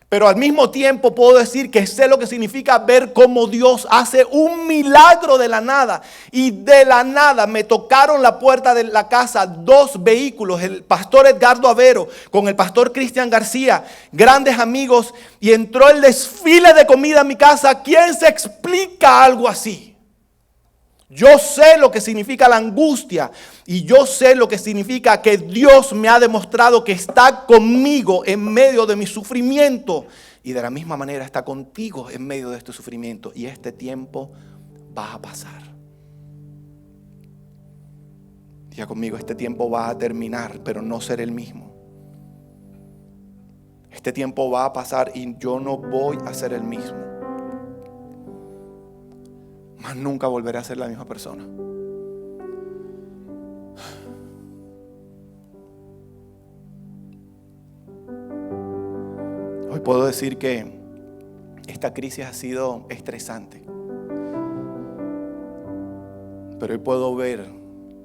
Pero al mismo tiempo puedo decir que sé lo que significa ver cómo Dios hace un milagro de la nada. Y de la nada me tocaron la puerta de la casa 2 vehículos. El pastor Edgardo Avero con el pastor Cristian García, grandes amigos. Y entró el desfile de comida a mi casa. ¿Quién se explica algo así? Yo sé lo que significa la angustia y yo sé lo que significa que Dios me ha demostrado que está conmigo en medio de mi sufrimiento y de la misma manera está contigo en medio de este sufrimiento, y este tiempo va a pasar. Diga conmigo: este tiempo va a terminar, pero no será el mismo. Este tiempo va a pasar y yo no voy a ser el mismo. Más nunca volveré a ser la misma persona. Hoy puedo decir que esta crisis ha sido estresante. Pero hoy puedo ver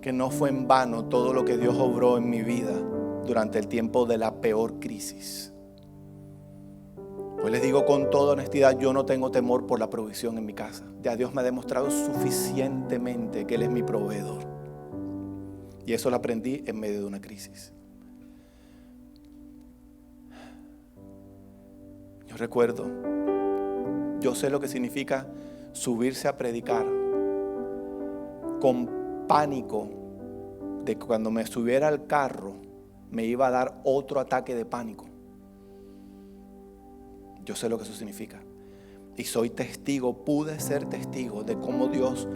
que no fue en vano todo lo que Dios obró en mi vida durante el tiempo de la peor crisis. Hoy les digo con toda honestidad, yo no tengo temor por la provisión en mi casa. Ya Dios me ha demostrado suficientemente que Él es mi proveedor. Y eso lo aprendí en medio de una crisis. Yo recuerdo, yo sé lo que significa subirse a predicar con pánico de que cuando me subiera al carro me iba a dar otro ataque de pánico. Yo sé lo que eso significa. Y soy testigo, pude ser testigo de cómo Dios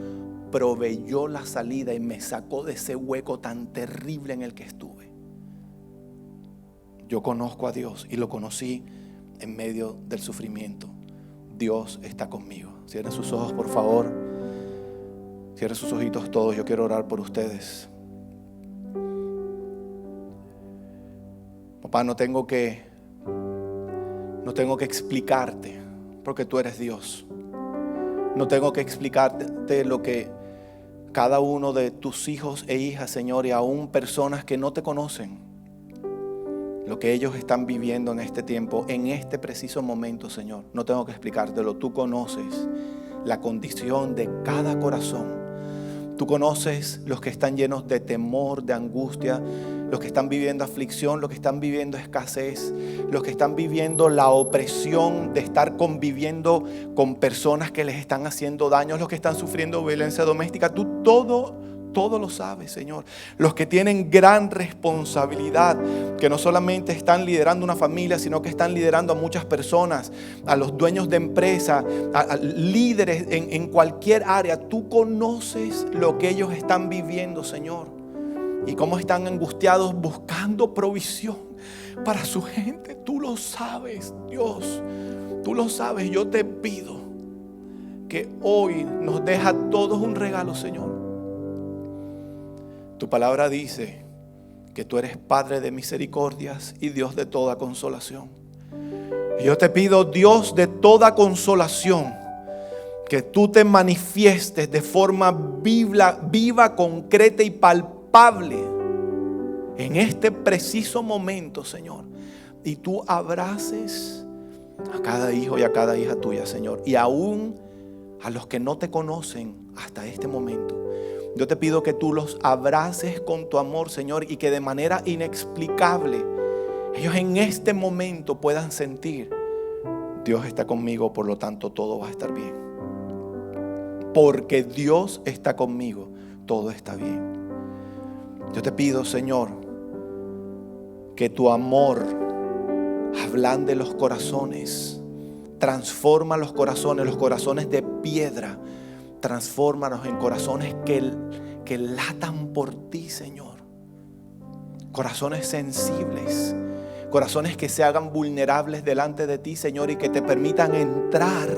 proveyó la salida y me sacó de ese hueco tan terrible en el que estuve. Yo conozco a Dios y lo conocí en medio del sufrimiento. Dios está conmigo. Cierren sus ojos, por favor. Cierren sus ojitos todos. Yo quiero orar por ustedes. Papá, no tengo que explicarte, porque tú eres Dios. No tengo que explicarte lo que cada uno de tus hijos e hijas, Señor, y aún personas que no te conocen, lo que ellos están viviendo en este tiempo, en este preciso momento, Señor. No tengo que explicártelo. Tú conoces la condición de cada corazón. Tú conoces los que están llenos de temor, de angustia, los que están viviendo aflicción, los que están viviendo escasez, los que están viviendo la opresión de estar conviviendo con personas que les están haciendo daño, los que están sufriendo violencia doméstica. Tú todo lo sabes, Señor. Los que tienen gran responsabilidad, que no solamente están liderando una familia, sino que están liderando a muchas personas, a los dueños de empresa, a líderes en cualquier área. Tú conoces lo que ellos están viviendo, Señor, y cómo están angustiados buscando provisión para su gente. Tú lo sabes, Dios. Tú lo sabes. Yo te pido que hoy nos deja a todos un regalo, Señor. Tu palabra dice que tú eres Padre de misericordias y Dios de toda consolación. Y yo te pido, Dios de toda consolación, que tú te manifiestes de forma viva, concreta y palpable en este preciso momento, Señor. Y tú abraces a cada hijo y a cada hija tuya, Señor. Y aún a los que no te conocen hasta este momento. Yo te pido que tú los abraces con tu amor, Señor, y que de manera inexplicable ellos en este momento puedan sentir: Dios está conmigo, por lo tanto todo va a estar bien. Porque Dios está conmigo, todo está bien. Yo te pido, Señor, que tu amor ablande los corazones, transforma los corazones de piedra. Transfórmanos en corazones que latan por ti, Señor. Corazones sensibles. Corazones que se hagan vulnerables delante de ti, Señor, y que te permitan entrar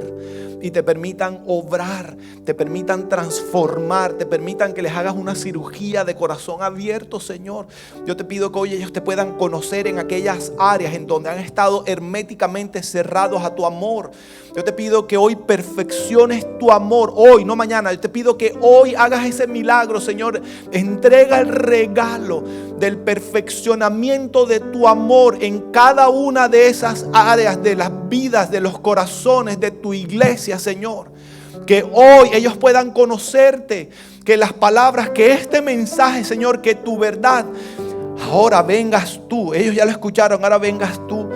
y te permitan obrar, te permitan transformar, te permitan que les hagas una cirugía de corazón abierto, Señor. Yo te pido que hoy ellos te puedan conocer en aquellas áreas en donde han estado herméticamente cerrados a tu amor. Yo te pido que hoy perfecciones tu amor, hoy, no mañana. Yo te pido que hoy hagas ese milagro, Señor. Entrega el regalo del perfeccionamiento de tu amor en cada una de esas áreas de las vidas, de los corazones de tu iglesia, Señor. Que hoy ellos puedan conocerte, que las palabras, que este mensaje, Señor, que tu verdad, ahora vengas tú. Ellos ya lo escucharon, ahora vengas tú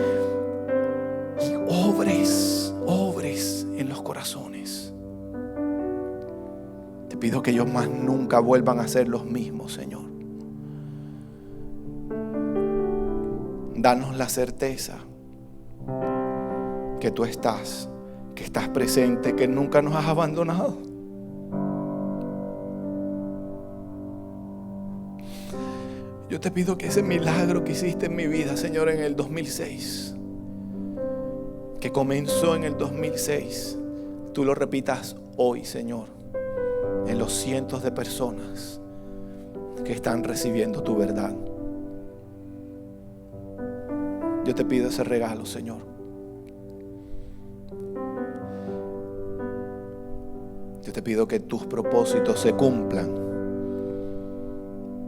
y obres en los corazones. Te pido que ellos más nunca vuelvan a ser los mismos, Señor. Danos la certeza que tú estás, que estás presente, que nunca nos has abandonado. Yo te pido que ese milagro que hiciste en mi vida, Señor, en el 2006, que comenzó en el 2006, tú lo repitas hoy, Señor, en los cientos de personas que están recibiendo tu verdad. Yo te pido ese regalo, Señor. Yo te pido que tus propósitos se cumplan.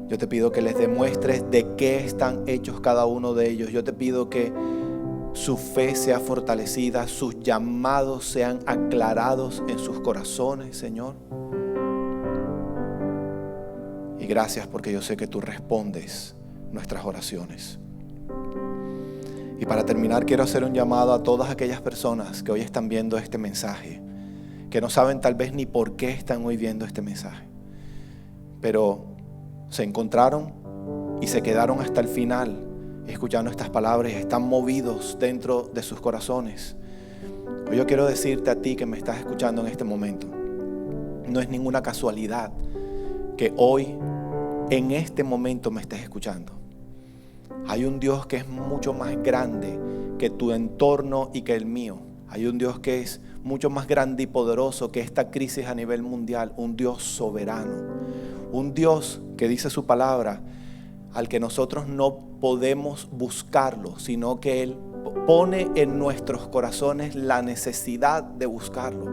Yo te pido que les demuestres de qué están hechos cada uno de ellos. Yo te pido que su fe sea fortalecida, sus llamados sean aclarados en sus corazones, Señor. Y gracias, porque yo sé que tú respondes nuestras oraciones. Y para terminar, quiero hacer un llamado a todas aquellas personas que hoy están viendo este mensaje, que no saben tal vez ni por qué están hoy viendo este mensaje, pero se encontraron y se quedaron hasta el final escuchando estas palabras y están movidos dentro de sus corazones. Hoy yo quiero decirte a ti que me estás escuchando en este momento, No es ninguna casualidad que hoy, en este momento, me estés escuchando. Hay un Dios que es mucho más grande que tu entorno y que el mío. Hay un Dios que es mucho más grande y poderoso que esta crisis a nivel mundial. Un Dios soberano. Un Dios que dice su palabra, al que nosotros no podemos buscarlo, sino que Él pone en nuestros corazones la necesidad de buscarlo.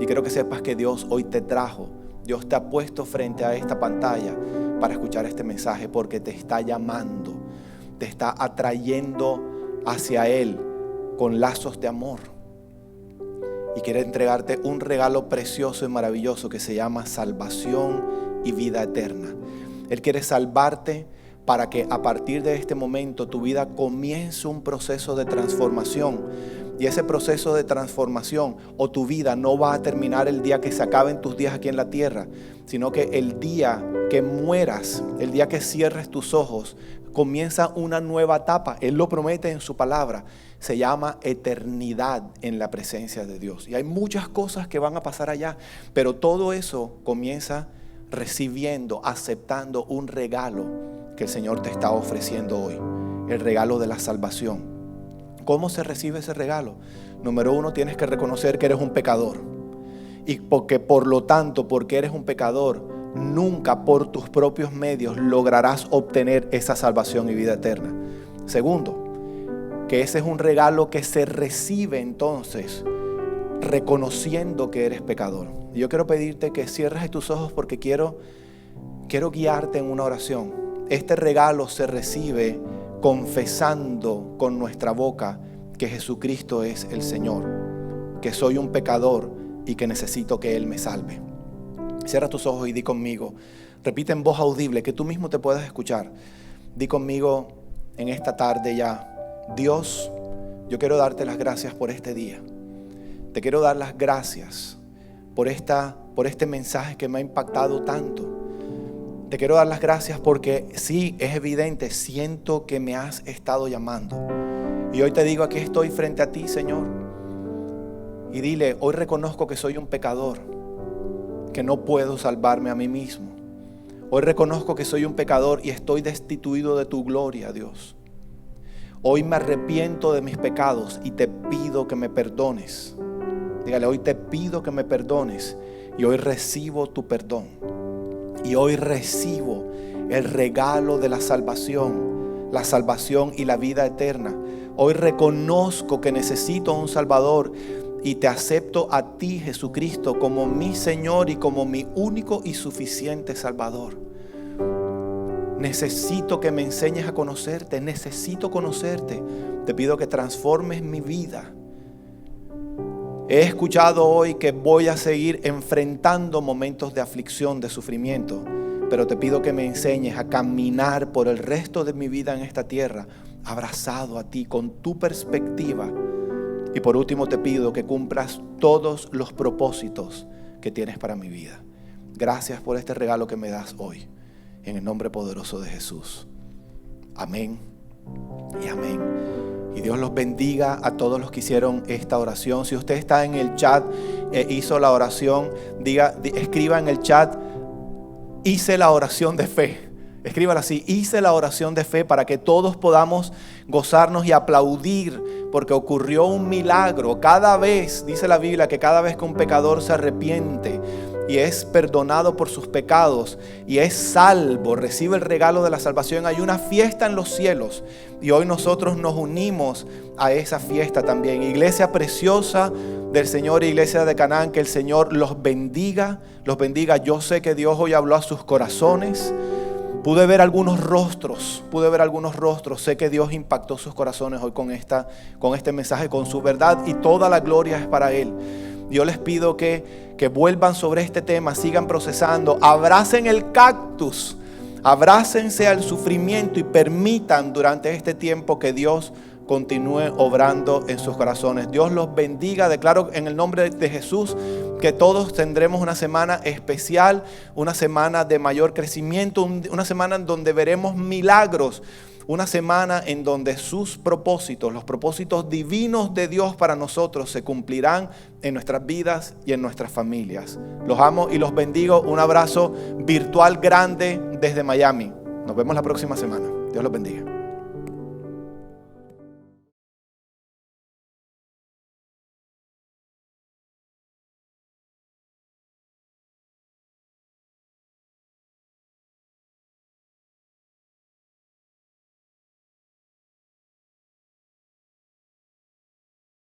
Y quiero que sepas que Dios hoy te trajo, Dios te ha puesto frente a esta pantalla para escuchar este mensaje, porque te está llamando, te está atrayendo hacia Él con lazos de amor. Y quiere entregarte un regalo precioso y maravilloso que se llama salvación y vida eterna. Él quiere salvarte para que a partir de este momento tu vida comience un proceso de transformación. Y ese proceso de transformación o tu vida no va a terminar el día que se acaben tus días aquí en la tierra, sino que el día que mueras, el día que cierres tus ojos, comienza una nueva etapa. Él lo promete en su palabra. Se llama eternidad en la presencia de Dios. Y hay muchas cosas que van a pasar allá, pero todo eso comienza recibiendo, aceptando un regalo que el Señor te está ofreciendo hoy, el regalo de la salvación. ¿Cómo se recibe ese regalo? Número uno, tienes que reconocer que eres un pecador. Y porque por lo tanto, porque eres un pecador, nunca por tus propios medios lograrás obtener esa salvación y vida eterna. Segundo, que ese es un regalo que se recibe entonces reconociendo que eres pecador. Y yo quiero pedirte que cierres tus ojos porque quiero guiarte en una oración. Este regalo se recibe confesando con nuestra boca que Jesucristo es el Señor, que soy un pecador y que necesito que Él me salve. Cierra tus ojos y di conmigo, repite en voz audible que tú mismo te puedas escuchar. Di conmigo en esta tarde ya: Dios, yo quiero darte las gracias por este día. Te quiero dar las gracias por este mensaje que me ha impactado tanto. Te quiero dar las gracias porque sí, es evidente, siento que me has estado llamando. Y hoy te digo, aquí estoy frente a ti, Señor. Y dile, hoy reconozco que soy un pecador, que no puedo salvarme a mí mismo. Hoy reconozco que soy un pecador y estoy destituido de tu gloria, Dios. Hoy me arrepiento de mis pecados y te pido que me perdones. Dígale, hoy te pido que me perdones y hoy recibo tu perdón. Y hoy recibo el regalo de la salvación y la vida eterna. Hoy reconozco que necesito un Salvador y te acepto a ti, Jesucristo, como mi Señor y como mi único y suficiente Salvador. Necesito que me enseñes a conocerte, necesito conocerte. Te pido que transformes mi vida. He escuchado hoy que voy a seguir enfrentando momentos de aflicción, de sufrimiento, pero te pido que me enseñes a caminar por el resto de mi vida en esta tierra, abrazado a ti, con tu perspectiva. Y por último te pido que cumplas todos los propósitos que tienes para mi vida. Gracias por este regalo que me das hoy, en el nombre poderoso de Jesús. Amén y amén. Y Dios los bendiga a todos los que hicieron esta oración. Si usted está en el chat e hizo la oración, escriba en el chat: hice la oración de fe. Escríbala así: hice la oración de fe, para que todos podamos gozarnos y aplaudir, porque ocurrió un milagro. Cada vez, dice la Biblia, que cada vez que un pecador se arrepiente y es perdonado por sus pecados y es salvo, recibe el regalo de la salvación, hay una fiesta en los cielos. Y hoy nosotros nos unimos a esa fiesta también. Iglesia preciosa del Señor, Iglesia de Canaán, que el Señor los bendiga, los bendiga. Yo sé que Dios hoy habló a sus corazones. Pude ver algunos rostros. Sé que Dios impactó sus corazones hoy con este mensaje, con su verdad, y toda la gloria es para Él. Yo les pido que vuelvan sobre este tema, sigan procesando, abracen el cactus, abrácense al sufrimiento y permitan durante este tiempo que Dios continúe obrando en sus corazones. Dios los bendiga. Declaro en el nombre de Jesús que todos tendremos una semana especial, una semana de mayor crecimiento, una semana en donde veremos milagros una semana en donde sus propósitos, los propósitos divinos de Dios para nosotros se cumplirán en nuestras vidas y en nuestras familias. Los amo y los bendigo. Un abrazo virtual grande desde Miami. Nos vemos la próxima semana. Dios los bendiga.